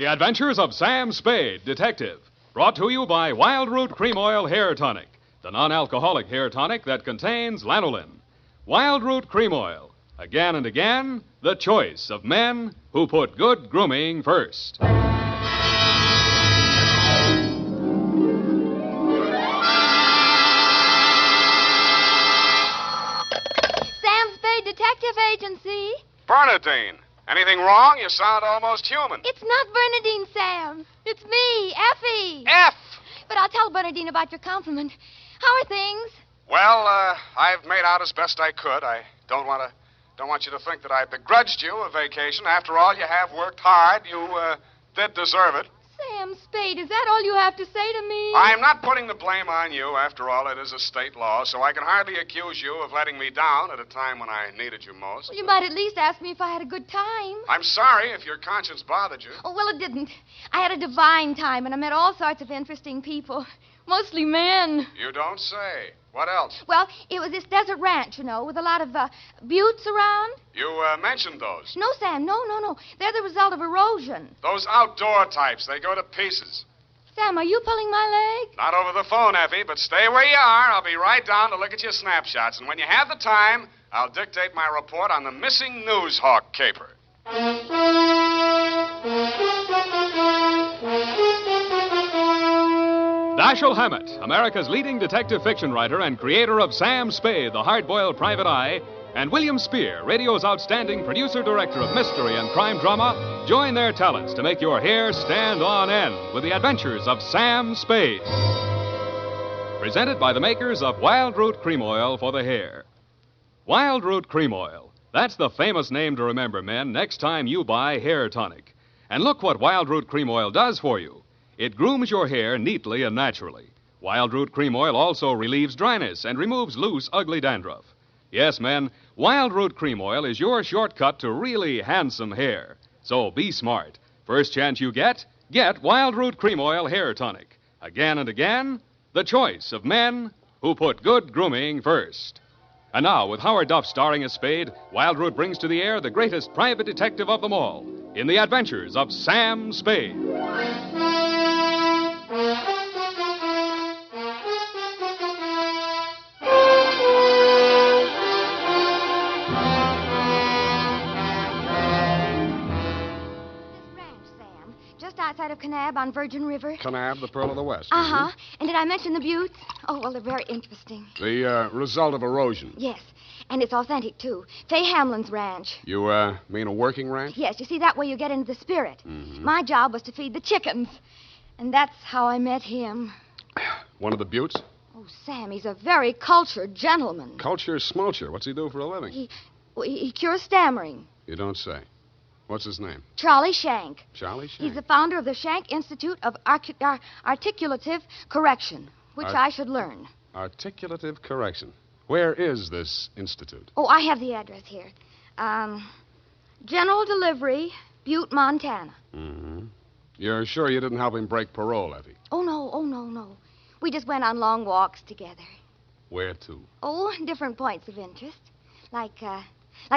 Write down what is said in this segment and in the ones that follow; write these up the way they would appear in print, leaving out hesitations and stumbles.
The Adventures of Sam Spade, Detective. Brought to you by Wild Root Cream Oil Hair Tonic, the non-alcoholic hair tonic that contains lanolin. Wild Root Cream Oil. Again and again, the choice of men who put good grooming first. Sam Spade Detective Agency. Bernadine, anything wrong? You sound almost human. It's not Bernadine, Sam. It's me, Effie. F! But I'll tell Bernadine about your compliment. How are things? Well, I've made out as best I could. I don't want you to think that I begrudged you a vacation. After all, you have worked hard. You did deserve it. Sam Spade, is that all you have to say to me? I'm not putting the blame on you. After all, it is a state law, so I can hardly accuse you of letting me down at a time when I needed you most. Well, you might at least ask me if I had a good time. I'm sorry if your conscience bothered you. Oh, well, it didn't. I had a divine time, and I met all sorts of interesting people. Mostly men. You don't say. What else? Well, it was this desert ranch, you know, with a lot of buttes around. You mentioned those. No, Sam, no. They're the result of erosion. Those outdoor types, they go to pieces. Sam, are you pulling my leg? Not over the phone, Effie, but stay where you are. I'll be right down to look at your snapshots. And when you have the time, I'll dictate my report on the missing Newshawk caper. Dashiell Hammett, America's leading detective fiction writer and creator of Sam Spade, the hard-boiled private eye, and William Spear, radio's outstanding producer-director of mystery and crime drama, join their talents to make your hair stand on end with the adventures of Sam Spade. Presented by the makers of Wild Root Cream Oil for the hair. Wild Root Cream Oil. That's the famous name to remember, men, next time you buy hair tonic. And look what Wild Root Cream Oil does for you. It grooms your hair neatly and naturally. Wild Root Cream Oil also relieves dryness and removes loose, ugly dandruff. Yes, men, Wild Root Cream Oil is your shortcut to really handsome hair. So be smart. First chance you get Wild Root Cream Oil Hair Tonic. Again and again, the choice of men who put good grooming first. And now, with Howard Duff starring as Spade, Wild Root brings to the air the greatest private detective of them all in the adventures of Sam Spade. Outside of Kanab on Virgin River. Kanab, the Pearl of the West. Uh-huh. Mm-hmm. And did I mention the buttes? Oh, well, they're very interesting. The result of erosion. Yes. And it's authentic, too. Fay Hamlin's ranch. You, mean a working ranch? Yes. You see, that way you get into the spirit. Mm-hmm. My job was to feed the chickens. And that's how I met him. One of the buttes? Oh, Sam, he's a very cultured gentleman. Culture smulcher. What's he do for a living? He cures stammering. You don't say. What's his name? Charlie Shank. Charlie Shank? He's the founder of the Shank Institute of Articulative Correction, which I should learn. Articulative Correction. Where is this institute? Oh, I have the address here. General Delivery, Butte, Montana. Mm-hmm. You're sure you didn't help him break parole, Effie? Oh, no. We just went on long walks together. Where to? Oh, different points of interest. Like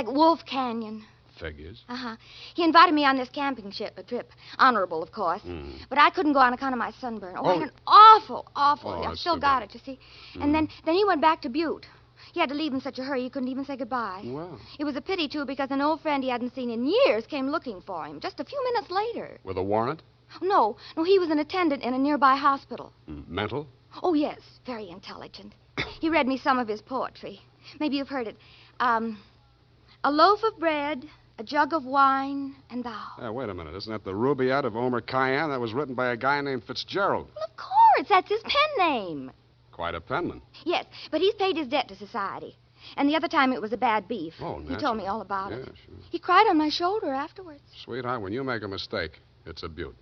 Wolf Canyon. Figures. Uh-huh. He invited me on this camping trip. Honorable, of course. Mm. But I couldn't go on account of my sunburn. I had an awful... I've still got it, you see. Mm. And then he went back to Butte. He had to leave in such a hurry he couldn't even say goodbye. Well. It was a pity, too, because an old friend he hadn't seen in years came looking for him just a few minutes later. With a warrant? No, he was an attendant in a nearby hospital. Mental? Oh, yes, very intelligent. He read me some of his poetry. Maybe you've heard it. A loaf of bread... a jug of wine, and thou. Wait a minute. Isn't that the Rubaiyat of Omer Khayyam? That was written by a guy named Fitzgerald. Well, of course. That's his pen name. Quite a penman. Yes, but he's paid his debt to society. And the other time it was a bad beef. Oh, naturally. He told me all about it. Sure. He cried on my shoulder afterwards. Sweetheart, when you make a mistake, it's a beaut.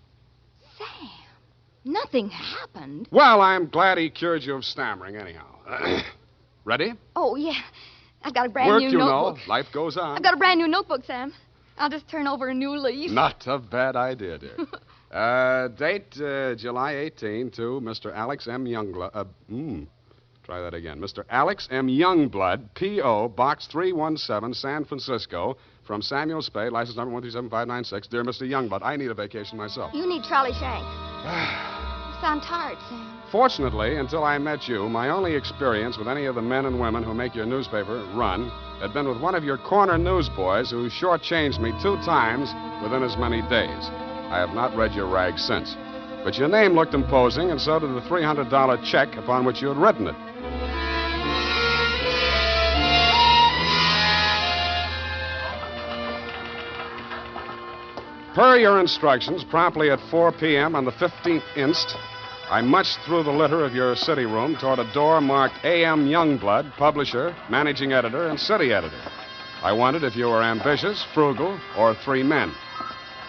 Sam, nothing happened. Well, I'm glad he cured you of stammering anyhow. Ready? Oh, yeah. I've got a brand new notebook. You know. Life goes on. I've got a brand new notebook, Sam. I'll just turn over a new leaf. Not a bad idea, dear. Date July 18 to Mr. Alex M. Youngblood. Try that again. Mr. Alex M. Youngblood, P.O., Box 317, San Francisco, From Samuel Spade, license number 1375596. Dear Mr. Youngblood, I need a vacation myself. You need Charlie Shank. You sound tired, Sam. Fortunately, until I met you, my only experience with any of the men and women who make your newspaper run had been with one of your corner newsboys who shortchanged me 2 times within as many days. I have not read your rag since. But your name looked imposing, and so did the $300 check upon which you had written it. Per your instructions, promptly at 4 p.m. on the 15th inst., I munched through the litter of your city room toward a door marked A.M. Youngblood, publisher, managing editor, and city editor. I wondered if you were ambitious, frugal, or 3 men.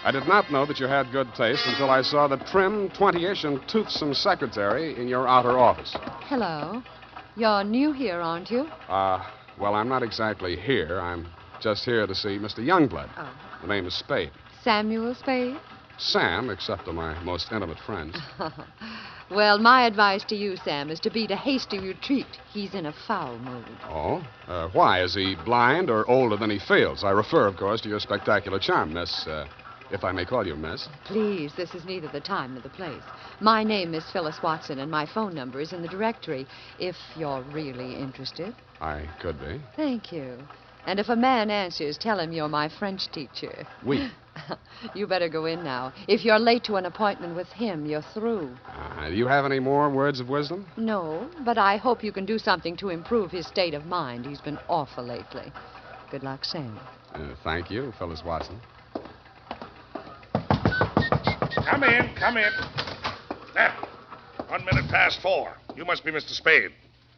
I did not know that you had good taste until I saw the trim, 20-ish, and toothsome secretary in your outer office. Hello. You're new here, aren't you? Well, I'm not exactly here. I'm just here to see Mr. Youngblood. Oh. The name is Spade. Samuel Spade? Sam, except to my most intimate friends. Well, my advice to you, Sam, is to beat a hasty retreat. He's in a foul mood. Oh? Why? Is he blind or older than he feels? I refer, of course, to your spectacular charm, Miss, if I may call you Miss. Please, this is neither the time nor the place. My name is Phyllis Watson, and my phone number is in the directory, if you're really interested. I could be. Thank you. And if a man answers, tell him you're my French teacher. Oui. You better go in now. If you're late to an appointment with him, you're through. Do you have any more words of wisdom? No, but I hope you can do something to improve his state of mind. He's been awful lately. Good luck, Sam. Thank you, Phyllis Watson. Come in, come in. Now, 1 minute past 4. You must be Mr. Spade.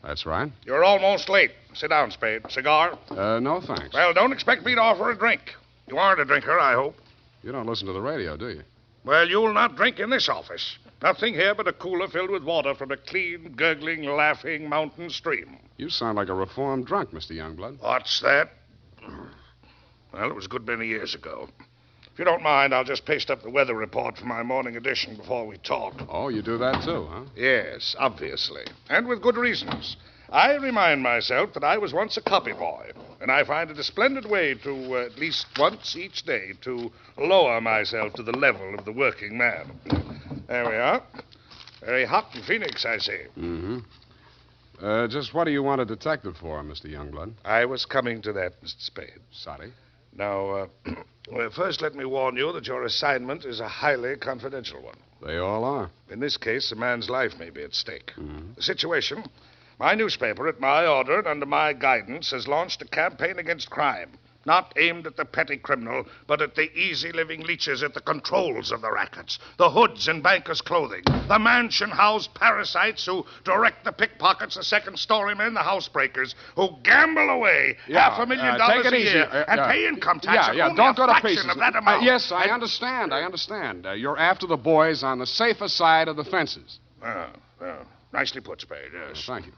That's right. You're almost late. Sit down, Spade. Cigar? No, thanks. Well, don't expect me to offer a drink. You aren't a drinker, I hope. You don't listen to the radio, do you? Well, you'll not drink in this office. Nothing here but a cooler filled with water from a clean, gurgling, laughing mountain stream. You sound like a reformed drunk, Mr. Youngblood. What's that? Well, it was a good many years ago. If you don't mind, I'll just paste up the weather report for my morning edition before we talk. Oh, you do that too, huh? Yes, obviously. And with good reasons. I remind myself that I was once a copy boy, and I find it a splendid way to, at least once each day, to lower myself to the level of the working man. There we are. Very hot in Phoenix, I see. Mm-hmm. Just what do you want a detective for, Mr. Youngblood? I was coming to that, Mr. Spade. Sorry. Now, well, first let me warn you that your assignment is a highly confidential one. They all are. In this case, a man's life may be at stake. Mm-hmm. The situation: my newspaper, at my order and under my guidance, has launched a campaign against crime. Not aimed at the petty criminal, but at the easy-living leeches at the controls of the rackets, the hoods in bankers' clothing, the mansion-house parasites who direct the pickpockets, the second-story men, the housebreakers, who gamble away $500,000 a year and pay income tax of only don't go a to fraction pieces. of that amount. Yes, I understand. You're after the boys on the safer side of the fences. Nicely put, Spade, yes. Thank you.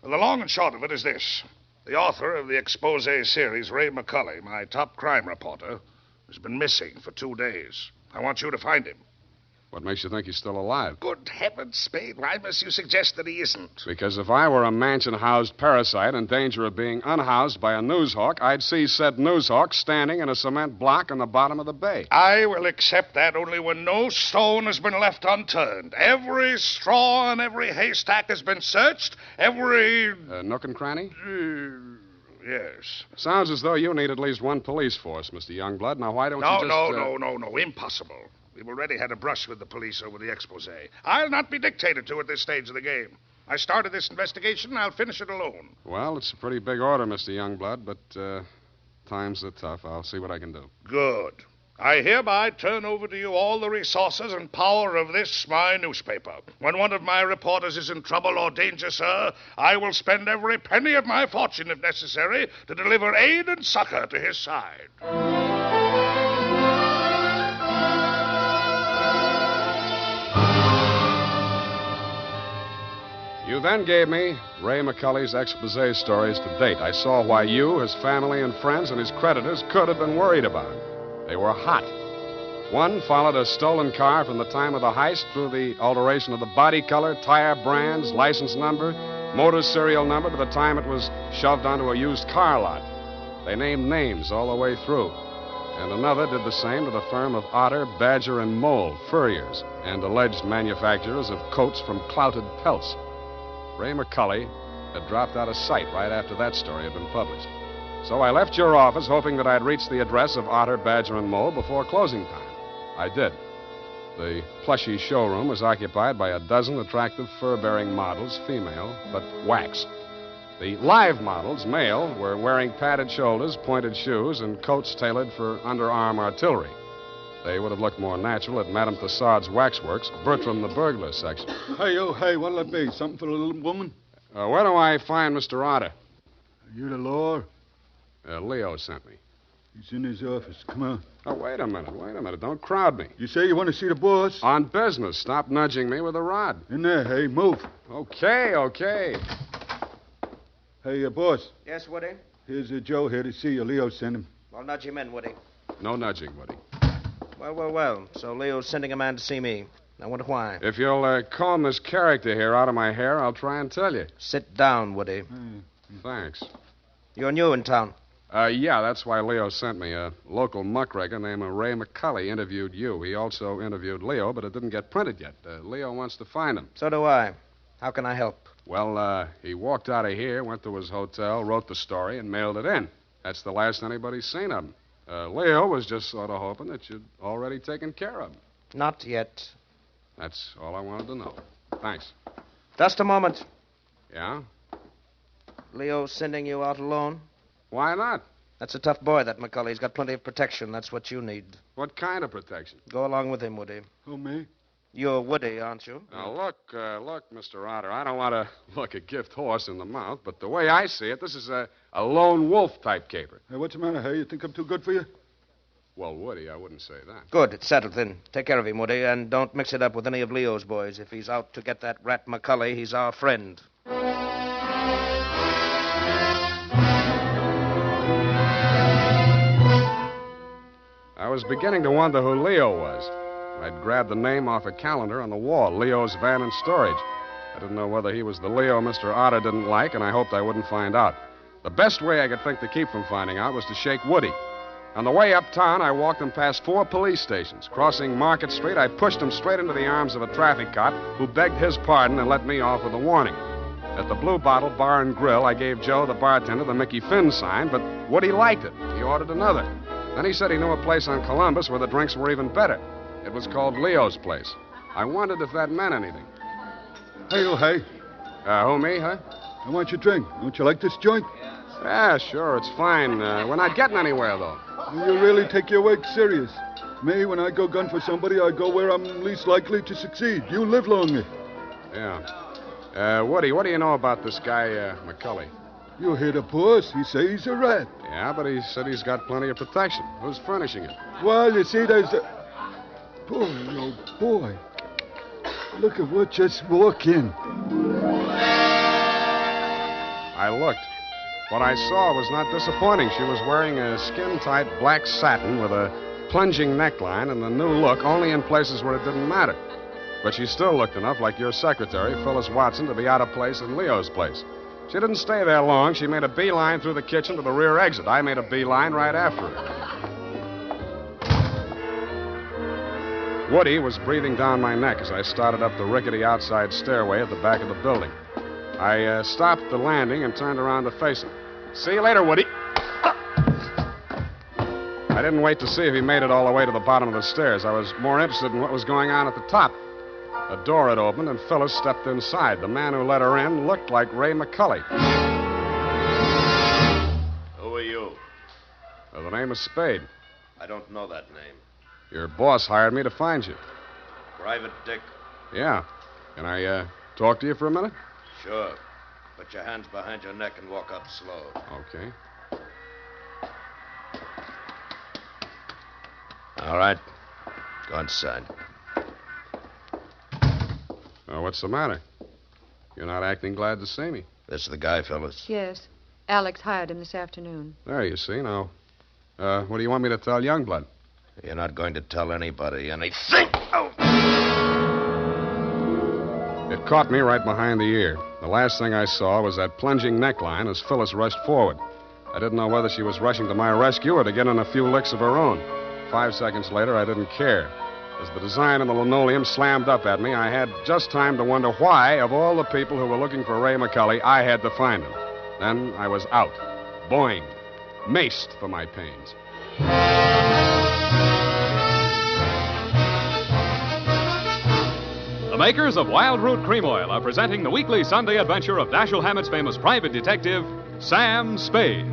Well, the long and short of it is this. The author of the expose series, Ray McCulley, my top crime reporter, has been missing for 2 days. I want you to find him. What makes you think he's still alive? Good heavens, Spade, why must you suggest that he isn't? Because if I were a mansion-housed parasite in danger of being unhoused by a newshawk, I'd see said newshawk standing in a cement block on the bottom of the bay. I will accept that only when no stone has been left unturned. Every straw and every haystack has been searched. Every... nook and cranny? Yes. Sounds as though you need at least one police force, Mr. Youngblood. Now, why don't you just... No. Impossible. We've already had a brush with the police over the expose. I'll not be dictated to at this stage of the game. I started this investigation, and I'll finish it alone. Well, it's a pretty big order, Mr. Youngblood, but times are tough. I'll see what I can do. Good. I hereby turn over to you all the resources and power of this, my newspaper. When one of my reporters is in trouble or danger, sir, I will spend every penny of my fortune, if necessary, to deliver aid and succor to his side. You then gave me Ray McCulley's expose stories to date. I saw why you, his family and friends, and his creditors could have been worried about him. They were hot. One followed a stolen car from the time of the heist through the alteration of the body color, tire brands, license number, motor serial number to the time it was shoved onto a used car lot. They named names all the way through. and another did the same to the firm of Otter, Badger, and Mole, furriers, and alleged manufacturers of coats from clouted pelts. Ray McCully had dropped out of sight right after that story had been published. So I left your office hoping that I'd reach the address of Otter, Badger, and Mole before closing time. I did. The plushy showroom was occupied by a dozen attractive fur-bearing models, female, but wax. The live models, male, were wearing padded shoulders, pointed shoes, and coats tailored for underarm artillery. They would have looked more natural at Madame Tussaud's waxworks, Bertram the burglar section. Hey, oh, hey, what'll it be? Something for the little woman? Where do I find Mr. Otter? Are you the law? Leo sent me. He's in his office. Come on. Oh, wait a minute. Don't crowd me. You say you want to see the boss? On business. Stop nudging me with a rod. In there, hey, move. Okay. Hey, boss. Yes, Woody? Here's Joe here to see you. Leo sent him. Well, nudge him in, Woody. No nudging, Woody. Well. So Leo's sending a man to see me. I wonder why. If you'll comb this character here out of my hair, I'll try and tell you. Sit down, Woody. Thanks. You're new in town. Yeah, that's why Leo sent me. A local muckraker named Ray McCully interviewed you. He also interviewed Leo, but it didn't get printed yet. Leo wants to find him. So do I. How can I help? Well, he walked out of here, went to his hotel, wrote the story, and mailed it in. That's the last anybody's seen of him. Leo was just sort of hoping that you'd already taken care of him. Not yet. That's all I wanted to know. Thanks. Just a moment. Yeah? Leo's sending you out alone? Why not? That's a tough boy, that McCully. He's got plenty of protection. That's what you need. What kind of protection? Go along with him, Woody. Who, me? You're Woody, aren't you? Now, look, Mr. Otter, I don't want to look a gift horse in the mouth, but the way I see it, this is a lone wolf type caper. Hey, what's the matter, hey? You think I'm too good for you? Well, Woody, I wouldn't say that. Good. It's settled then. Take care of him, Woody, and don't mix it up with any of Leo's boys. If he's out to get that rat McCully, he's our friend. I was beginning to wonder who Leo was. I'd grabbed the name off a calendar on the wall, Leo's Van and Storage. I didn't know whether he was the Leo Mr. Otter didn't like, and I hoped I wouldn't find out. The best way I could think to keep from finding out was to shake Woody. On the way uptown, I walked him past 4 police stations. Crossing Market Street, I pushed him straight into the arms of a traffic cop who begged his pardon and let me off with a warning. At the Blue Bottle Bar and Grill, I gave Joe, the bartender, the Mickey Finn sign, but Woody liked it. He ordered another. Then he said he knew a place on Columbus where the drinks were even better. It was called Leo's Place. I wondered if that meant anything. Hey, oh, hey. Who, me, huh? I want your drink. Don't you like this joint? Yeah, sure, it's fine. We're not getting anywhere, though. You really take your work serious. Me, when I go gun for somebody, I go where I'm least likely to succeed. You live longer. Yeah. Woody, what do you know about this guy, McCully? You hear the boss. He says he's a rat. Yeah, but he said he's got plenty of protection. Who's furnishing it? Well, you see, there's the... Boy, oh, boy. Look at what just walked in. I looked. What I saw was not disappointing. She was wearing a skin-tight black satin with a plunging neckline and a new look only in places where it didn't matter. But she still looked enough like your secretary, Phyllis Watson, to be out of place in Leo's place. She didn't stay there long. She made a beeline through the kitchen to the rear exit. I made a beeline right after her. Woody was breathing down my neck as I started up the rickety outside stairway at the back of the building. I stopped the landing and turned around to face him. See you later, Woody. I didn't wait to see if he made it all the way to the bottom of the stairs. I was more interested in what was going on at the top. A door had opened, and Phyllis stepped inside. The man who let her in looked like Ray McCully. Who are you? The name is Spade. I don't know that name. Your boss hired me to find you. Private Dick? Yeah. Can I talk to you for a minute? Sure. Put your hands behind your neck and walk up slow. Okay. All right. Go inside. What's the matter? You're not acting glad to see me. This the guy, Phyllis? Yes. Alex hired him this afternoon. There, you see. Now, what do you want me to tell Youngblood? You're not going to tell anybody anything. Oh! It caught me right behind the ear. The last thing I saw was that plunging neckline as Phyllis rushed forward. I didn't know whether she was rushing to my rescue or to get in a few licks of her own. 5 seconds later, I didn't care. As the design of the linoleum slammed up at me, I had just time to wonder why, of all the people who were looking for Ray McCully, I had to find him. Then I was out. Boinged. Maced for my pains. The makers of Wild Root Cream Oil are presenting the weekly Sunday adventure of Dashiell Hammett's famous private detective, Sam Spade.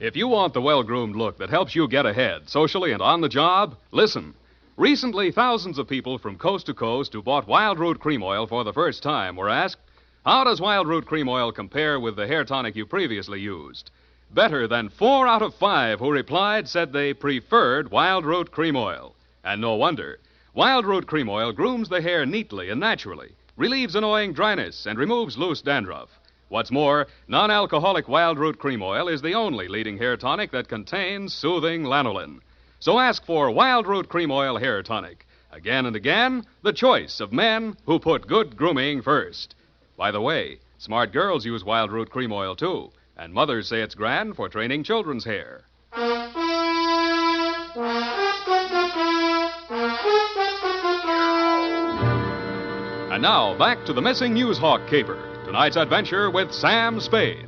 If you want the well-groomed look that helps you get ahead, socially and on the job, listen. Recently, thousands of people from coast to coast who bought Wild Root Cream Oil for the first time were asked, how does Wild Root Cream Oil compare with the hair tonic you previously used? Better than 4 out of 5 who replied said they preferred Wild Root Cream Oil. And no wonder. Wild Root Cream Oil grooms the hair neatly and naturally, relieves annoying dryness, and removes loose dandruff. What's more, non-alcoholic Wild Root Cream Oil is the only leading hair tonic that contains soothing lanolin. So ask for Wild Root Cream Oil Hair Tonic. Again and again, the choice of men who put good grooming first. By the way, smart girls use Wild Root Cream Oil, too, and mothers say it's grand for training children's hair. And now, back to the missing Newshawk caper. Tonight's adventure with Sam Spade.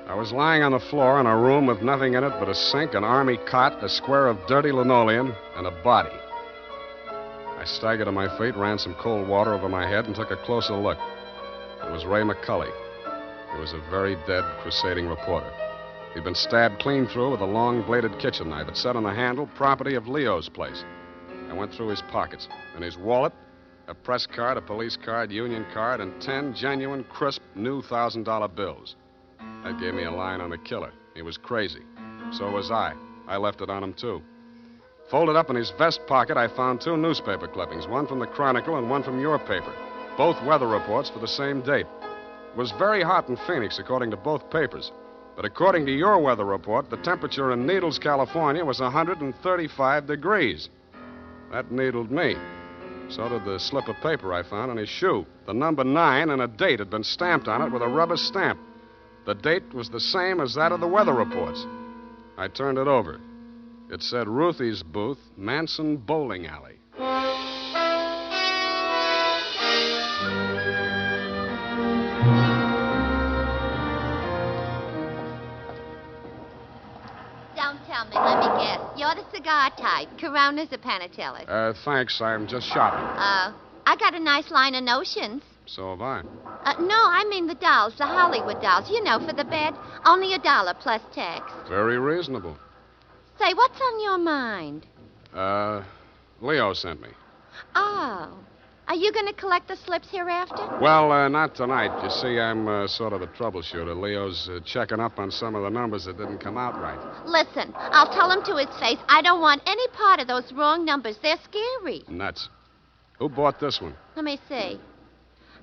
I was lying on the floor in a room with nothing in it but a sink, an army cot, a square of dirty linoleum, and a body. I staggered to my feet, ran some cold water over my head, and took a closer look. It was Ray McCully. He was a very dead, crusading reporter. He'd been stabbed clean through with a long-bladed kitchen knife. It set on the handle, property of Leo's place. I went through his pockets. In his wallet, a press card, a police card, union card, and 10 genuine, crisp, new $1,000 bills. That gave me a line on the killer. He was crazy. So was I. I left it on him, too. Folded up in his vest pocket, I found 2 newspaper clippings, one from the Chronicle and one from your paper. Both weather reports for the same date. It was very hot in Phoenix, according to both papers. But according to your weather report, the temperature in Needles, California was 135 degrees. That needled me. So did the slip of paper I found on his shoe. The number 9 and a date had been stamped on it with a rubber stamp. The date was the same as that of the weather reports. I turned it over. It said Ruthie's Booth, Manson Bowling Alley. Don't tell me, let me guess. You're the cigar type, Coronas or Panatellas? Thanks, I'm just shopping. I got a nice line of notions. So have I. No, I mean the dolls, the Hollywood dolls. You know, for the bed. Only $1 plus tax. Very reasonable. Say, what's on your mind? Leo sent me. Oh. Are you going to collect the slips hereafter? Well, not tonight. You see, I'm sort of a troubleshooter. Leo's checking up on some of the numbers that didn't come out right. Listen, I'll tell him to his face I don't want any part of those wrong numbers. They're scary. Nuts. Who bought this one? Let me see.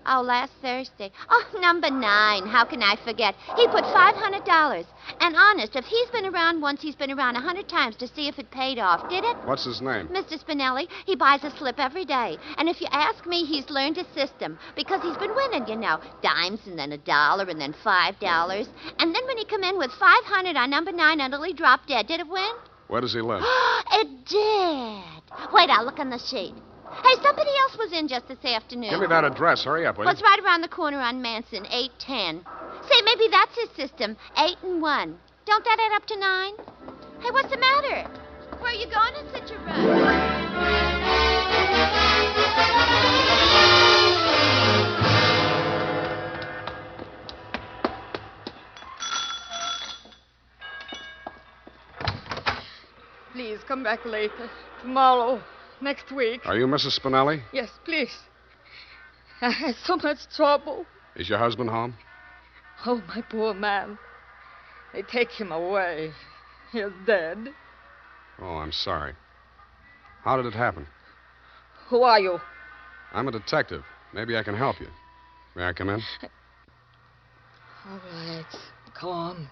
Oh, last Thursday. Oh, number 9. How can I forget? He put $500. And honest, if he's been around once, he's been around 100 times to see if it paid off. Did it? What's his name? Mr. Spinelli. He buys a slip every day. And if you ask me, he's learned his system. Because he's been winning, you know. Dimes and then $1 and then $5. And then when he come in with 500 on number 9 until he dropped dead, did it win? Where does he live? It did. Wait, I'll look on the sheet. Hey, somebody else was in just this afternoon. Give me that address. Hurry up, will you? Well, it's right around the corner on Manson, 810. Say, maybe that's his system, 8 and 1. Don't that add up to 9? Hey, what's the matter? Where are you going in such a rush? Please, come back later. Tomorrow. Next week. Are you Mrs. Spinelli? Yes, please. I had so much trouble. Is your husband home? Oh, my poor man. They take him away. He's dead. Oh, I'm sorry. How did it happen? Who are you? I'm a detective. Maybe I can help you. May I come in? All right. Come on.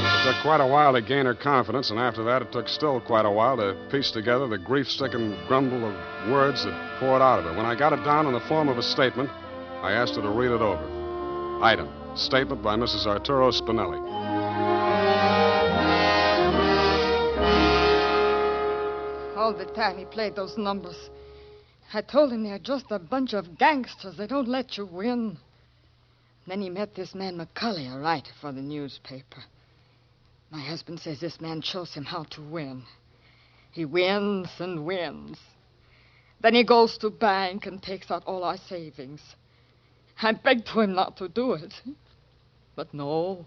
It took quite a while to gain her confidence, and after that, it took still quite a while to piece together the grief-stricken grumble of words that poured out of her. When I got it down in the form of a statement, I asked her to read it over. Item: statement by Mrs. Arturo Spinelli. All the time he played those numbers, I told him they're just a bunch of gangsters. They don't let you win. Then he met this man McCulley, a writer for the newspaper. My husband says this man shows him how to win. He wins and wins. Then he goes to bank and takes out all our savings. I begged him not to do it. But no,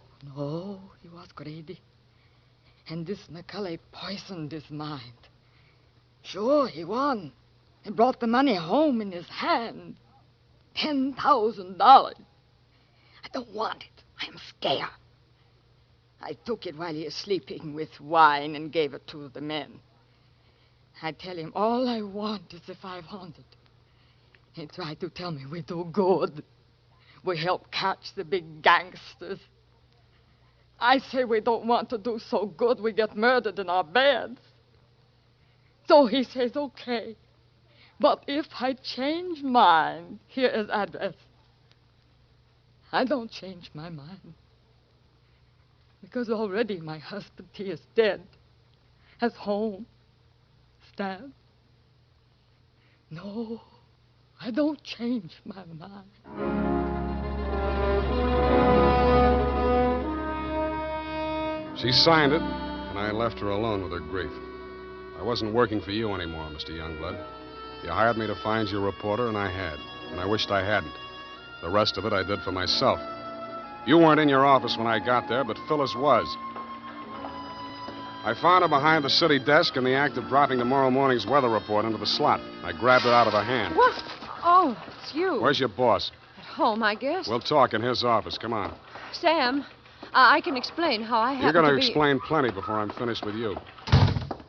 he was greedy. And this McCulley poisoned his mind. Sure, he won. He brought the money home in his hand. $10,000. I don't want it. I'm scared. I took it while he was sleeping with wine and gave it to the men. I tell him all I want is the 500. He tried to tell me we do good. We help catch the big gangsters. I say we don't want to do so good we get murdered in our beds. So he says, okay. But if I change mine, here is address. I don't change my mind. Because already my husband, he is dead. Has home. Stabbed. No, I don't change my mind. She signed it, and I left her alone with her grief. I wasn't working for you anymore, Mr. Youngblood. You hired me to find you a reporter, and I had. And I wished I hadn't. The rest of it I did for myself. You weren't in your office when I got there, but Phyllis was. I found her behind the city desk in the act of dropping tomorrow morning's weather report into the slot. I grabbed it out of her hand. What? Oh, it's you. Where's your boss? At home, I guess. We'll talk in his office. Come on. Sam, I can explain how I happened You're going to be... explain plenty before I'm finished with you.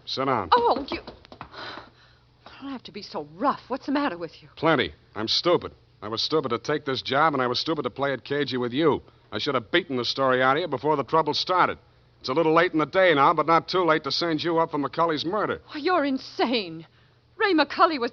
Sit down. Oh, you... I don't have to be so rough. What's the matter with you? Plenty. I'm stupid. I was stupid to take this job, and I was stupid to play it cagey with you. I should have beaten the story out of you before the trouble started. It's a little late in the day now, but not too late to send you up for McCulley's murder. Oh, you're insane. Ray McCulley was...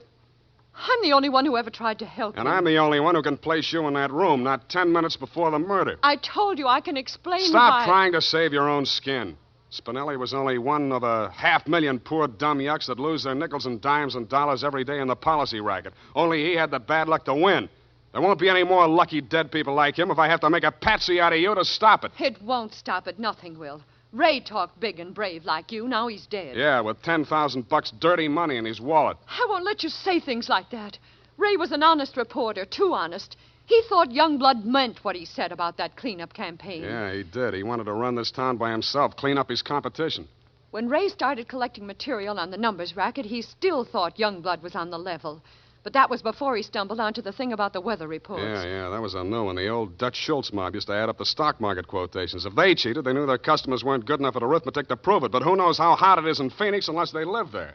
I'm the only one who ever tried to help And him. I'm the only one who can place you in that room, not 10 minutes before the murder. I told you I can explain Stop trying to save your own skin. Spinelli was only one of a 500,000 poor dumb yucks that lose their nickels and dimes and dollars every day in the policy racket. Only he had the bad luck to win. There won't be any more lucky dead people like him if I have to make a patsy out of you to stop it. It won't stop it. Nothing will. Ray talked big and brave like you. Now he's dead. Yeah, with $10,000 dirty money in his wallet. I won't let you say things like that. Ray was an honest reporter, too honest. He thought Youngblood meant what he said about that cleanup campaign. Yeah, he did. He wanted to run this town by himself, clean up his competition. When Ray started collecting material on the numbers racket, he still thought Youngblood was on the level. But that was before he stumbled onto the thing about the weather reports. Yeah, that was a new one. The old Dutch Schultz mob used to add up the stock market quotations. If they cheated, they knew their customers weren't good enough at arithmetic to prove it. But who knows how hot it is in Phoenix unless they live there?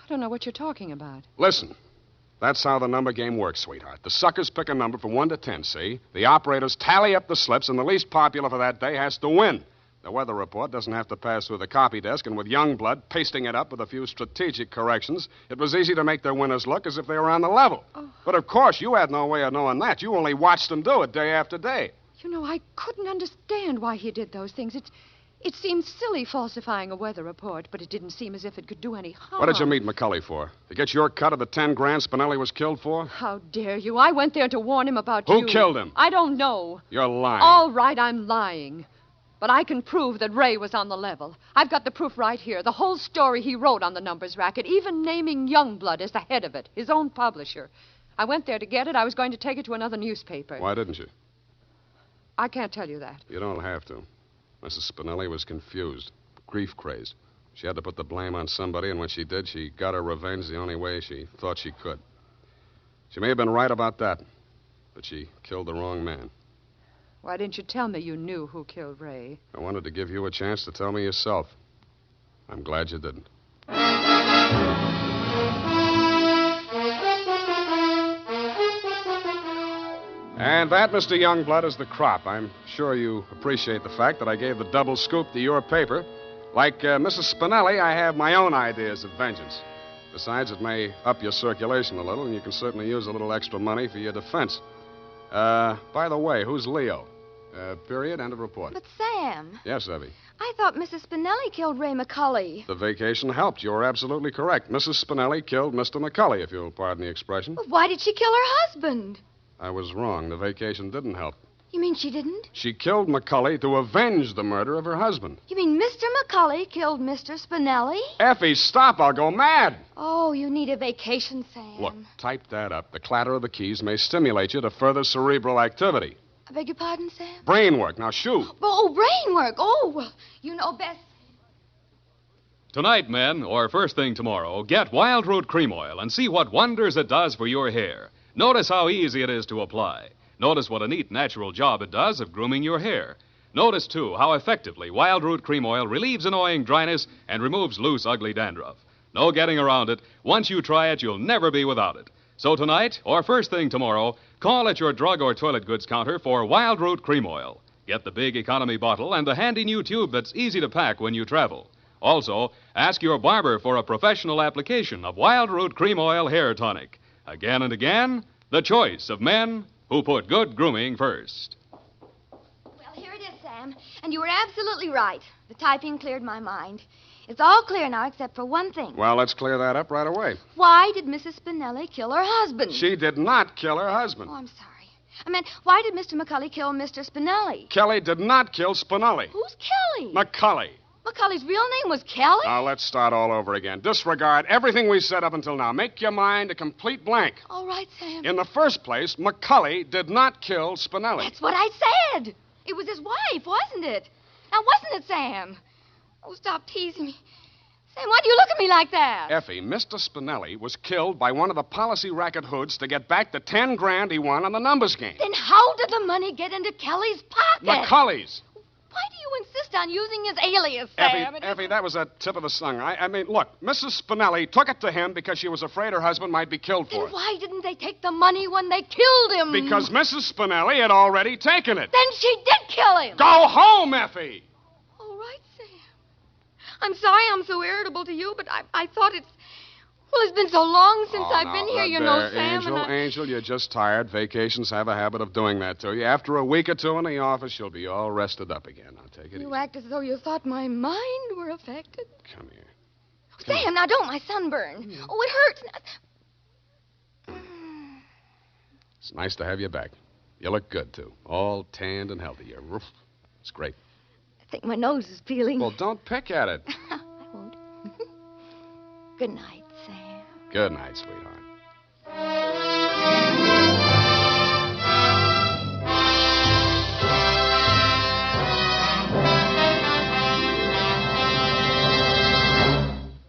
I don't know what you're talking about. Listen. That's how the number game works, sweetheart. The suckers pick a number from 1 to 10, see? The operators tally up the slips, and the least popular for that day has to win. The weather report doesn't have to pass through the copy desk, and with Youngblood pasting it up with a few strategic corrections, it was easy to make their winners look as if they were on the level. Oh. But, of course, you had no way of knowing that. You only watched them do it day after day. You know, I couldn't understand why he did those things. It seemed silly falsifying a weather report, but it didn't seem as if it could do any harm. What did you meet McCulley for? To get your cut of the 10 grand Spinelli was killed for? How dare you? I went there to warn him about you. Who killed him? I don't know. You're lying. All right, I'm lying. But I can prove that Ray was on the level. I've got the proof right here. The whole story he wrote on the numbers racket, even naming Youngblood as the head of it, his own publisher. I went there to get it. I was going to take it to another newspaper. Why didn't you? I can't tell you that. You don't have to. Mrs. Spinelli was confused, grief-crazed. She had to put the blame on somebody, and when she did, she got her revenge the only way she thought she could. She may have been right about that, but she killed the wrong man. Why didn't you tell me you knew who killed Ray? I wanted to give you a chance to tell me yourself. I'm glad you didn't. And that, Mr. Youngblood, is the crop. I'm sure you appreciate the fact that I gave the double scoop to your paper. Like Mrs. Spinelli, I have my own ideas of vengeance. Besides, it may up your circulation a little, and you can certainly use a little extra money for your defense. By the way, who's Leo? Period, end of report. But, Sam. Yes, Evie? I thought Mrs. Spinelli killed Ray McCulley. The vacation helped. You're absolutely correct. Mrs. Spinelli killed Mr. McCulley, if you'll pardon the expression. Well, why did she kill her husband? I was wrong. The vacation didn't help. You mean she didn't? She killed McCulley to avenge the murder of her husband. You mean Mr. McCulley killed Mr. Spinelli? Effie, stop. I'll go mad. Oh, you need a vacation, Sam. Look, type that up. The clatter of the keys may stimulate you to further cerebral activity. I beg your pardon, Sam? Brain work. Now, shoot. Oh, brain work. Oh, well, you know best. Tonight, men, or first thing tomorrow, get Wild Root Cream Oil and see what wonders it does for your hair. Notice how easy it is to apply. Notice what a neat, natural job it does of grooming your hair. Notice, too, how effectively Wild Root Cream Oil relieves annoying dryness and removes loose, ugly dandruff. No getting around it. Once you try it, you'll never be without it. So tonight, or first thing tomorrow, call at your drug or toilet goods counter for Wild Root Cream Oil. Get the big economy bottle and the handy new tube that's easy to pack when you travel. Also, ask your barber for a professional application of Wild Root Cream Oil Hair Tonic. Again and again, the choice of men who put good grooming first. Well, here it is, Sam. And you were absolutely right. The typing cleared my mind. It's all clear now except for one thing. Well, let's clear that up right away. Why did Mrs. Spinelli kill her husband? She did not kill her husband. Oh, I'm sorry. I meant, why did Mr. McCulley kill Mr. Spinelli? Kelly did not kill Spinelli. Who's Kelly? McCulley. McCulley's real name was Kelly? Now, let's start all over again. Disregard everything we said up until now. Make your mind a complete blank. All right, Sam. In the first place, McCulley did not kill Spinelli. That's what I said. It was his wife, wasn't it? Now, wasn't it, Sam? Oh, stop teasing me. Sam, why do you look at me like that? Effie, Mr. Spinelli was killed by one of the policy racket hoods to get back the 10 grand he won on the numbers game. Then how did the money get into Kelly's pocket? McCulley's. Why do you insist on using his alias, Sam? Effie, that was a tip of the tongue. I mean, look, Mrs. Spinelli took it to him because she was afraid her husband might be killed for Then it. why didn't they take the money when they killed him? Because Mrs. Spinelli had already taken it. Then she did kill him. Go home, Effie! All right, Sam. I'm sorry I'm so irritable to you, but I thought it's... Well, it's been so long since I've been here, you know, Sam. Angel, you're just tired. Vacations have a habit of doing that to you. After a week or two in the office, you'll be all rested up again. Now, take it easy. You act as though you thought my mind were affected. Come here. Sam, now don't my sunburn. Oh, it hurts. It's nice to have you back. You look good, too. All tanned and healthy. It's great. I think my nose is peeling. Well, don't pick at it. I won't. Good night, Sam. Good night, sweetheart.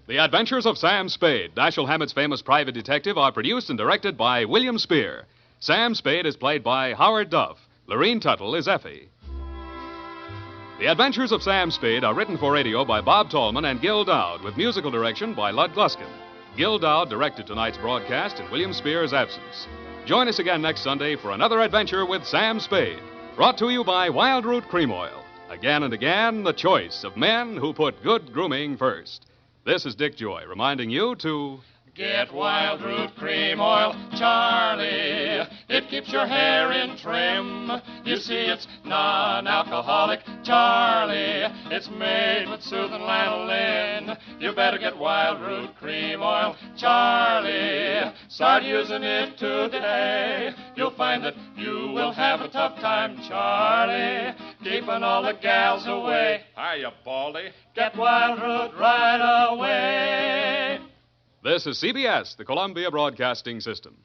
The Adventures of Sam Spade, Dashiell Hammett's famous private detective, are produced and directed by William Spear. Sam Spade is played by Howard Duff. Lorene Tuttle is Effie. The Adventures of Sam Spade are written for radio by Bob Tallman and Gil Dowd, with musical direction by Lud Gluskin. Gil Dowd directed tonight's broadcast in William Spear's absence. Join us again next Sunday for another adventure with Sam Spade, brought to you by Wild Root Cream Oil. Again and again, the choice of men who put good grooming first. This is Dick Joy reminding you to... Get Wild Root Cream Oil, Charlie. It keeps your hair in trim. You see, it's non-alcoholic, Charlie. It's made with soothing lanolin. You better get Wild Root Cream Oil, Charlie. Start using it today. You'll find that you will have a tough time, Charlie, keeping all the gals away. Hiya, Baldy. Get Wild Root right away. This is CBS, the Columbia Broadcasting System.